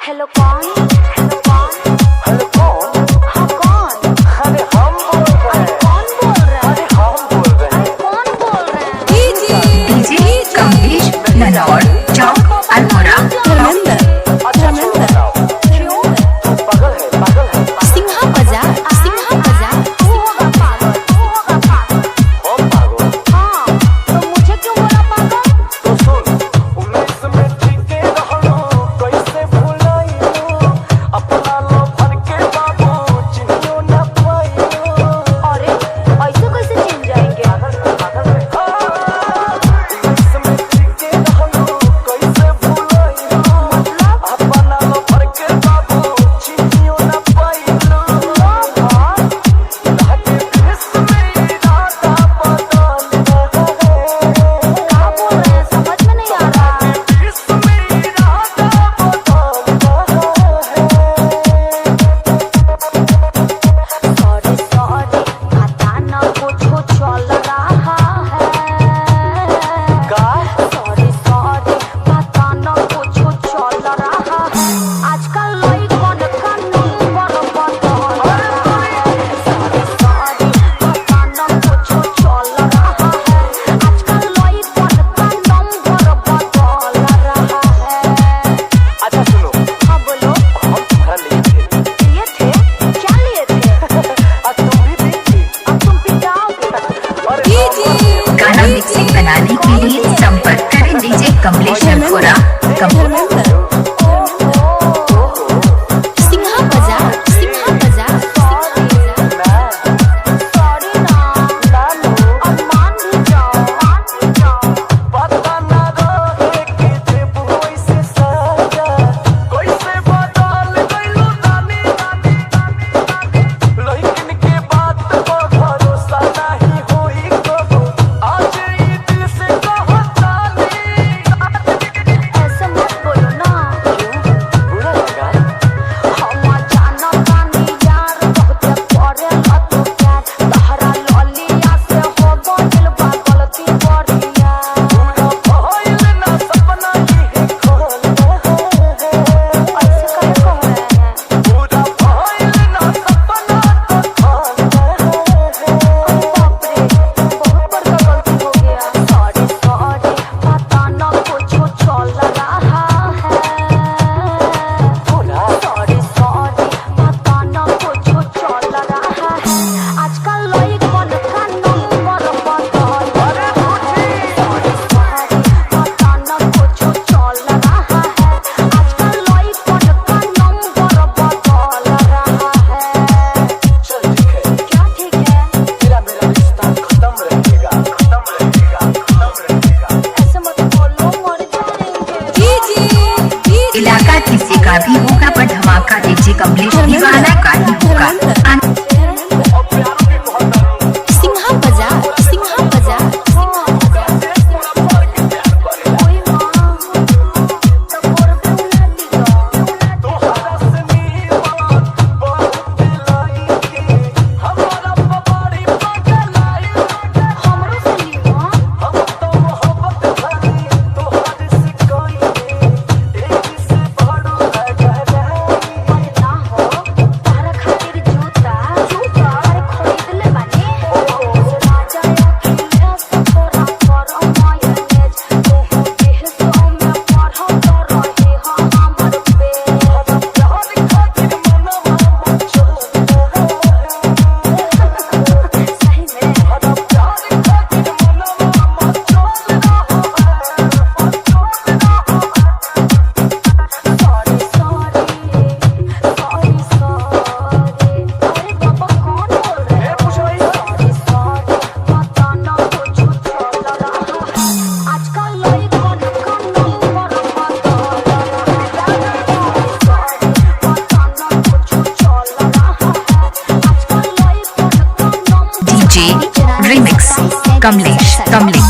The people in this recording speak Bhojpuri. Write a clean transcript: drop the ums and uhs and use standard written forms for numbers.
हेलो कौन? हेलो कौन? हेलो कौन? हाँ कौन? अरे हम बोल रहे हैं। कौन बोल रहा है? अरे हम बोल रहे हैं। कौन बोल रहा है? डीजे कमलेश ननौर चौक अल्मोड़ा। अच्छा छोड़ बताओ। क्यों? पागल है सिंहा बाजार, सिंहा बाजार, सिंहा पागल, होगा पागल। हम पागल। हाँ, तो मुझे क्यों बोला पागल? तो सुन 19 में ठीके रहलो कैसे भुलाइलो अपना लो भर के बाबू चिन्हियो न पाइलो। अरे ऐसे कैसे चिन जाएंगे? पागल है 19 में ठीके रहलो कैसे भुलाइलो अपना लो भर के बाबू चिन्हियो न पाइलो। लागे देश में इरादा बदल रहा है। क्या बोल रहे हैं? समझ में नहीं आ रहा। देश में इरादा बदल रहा है। सॉरी सॉरी, पता न कुछ चल रहा है। का सॉरी सॉरी, पता न कुछ चल रहा है। आजकल लइकन का नंबर बदल रहा है। सॉरी सॉरी, पता न कुछ चल रहा है। आजकल लइकन का नंबर बदल रहा है। अच्छा सुनो हाँ बोलो। हम तुम्हारा लिए थे लिए थे? क्या लिए थे? आज तुम भी देखी। अब तुम पिटाओगे। अरे गाना मिक्सिंग बनाने के लिए संपर्क करें डीजे कमलेश ननौरा सिंहा बाजार, सिंहा बाजार, सिंहा बाजार। सॉरी ना, अब मान भी जाओ। पता न रहे कि देबू ऐसे सजा कैसे बदल गइलू नानी लइकन के बात पर भरोसा नहीं होई कबो आज ई दिल से कहतानी। ऐसा मत बोलो ना। बुरा लगा हम जानतानी यार बहुत करेला तो प्यार। तहरा ललिया से हो गइल बा गलती बड़िया। पूरा भइल ना सपना ये खोल ऐसे कहे कह रहे हैं? पूरा भइल ना सपना तो खोल बाप रे, बहुत बड़का गलती हो गया। सॉरी सॉरी, पता न कुछ चल रहा है। बोला सॉरी सॉरी, पता न कुछ चल रहा है। आजकल लइकन का नंबर बदल रहा है। सॉरी सॉरी, पता न कुछ चल रहा है। आजकल लइकन का नंबर बदल रहा है। चल ठीक है क्या ठीक है? तेरा मेरा रिश्ता खत्म रहेगा ऐसे मत बोलो, मर जाएंगे। इलाका किसी का भी होगा पर धमाका डीजे कमलेश दीवाना का ही होगा। और प्यार भी बहुत करूं सिंहा बाजार, सिंहा बाजार, सिंहा बाजार। कोई माँ तो कर भी उड़ा दिया। तोहरा से नीवान बहुत दिलाई थी हमारा पवाड़ी पगलाई। हमरो से लीवा। हम तो मोहब्बत भरी तोहरे से कोई एक से बड़ो है गहराई। अरे ना हो, तारा खातिर जूता अरे खरीद ले बानी। राजा अखिया से तोरा पर मायनेज। तोहू देह सो में पढ़त रहे हाँ हमर पे। प्यार खातिर मनवा मचल सही में। प्यार खातिर मनवा मचल सॉरी सॉरी, सॉरी सॉरी। अरे बाबा कौन बोल रहे ए, हो? पूछो भाई। सॉरी सॉरी, पता न कुछ चल रहा है। आजकल लइकन का नंबर बदल रहा है। सॉरी पता न कुछ चल रहा है। आजकल लइकन का number DJ remix Kamlesh Kamlesh.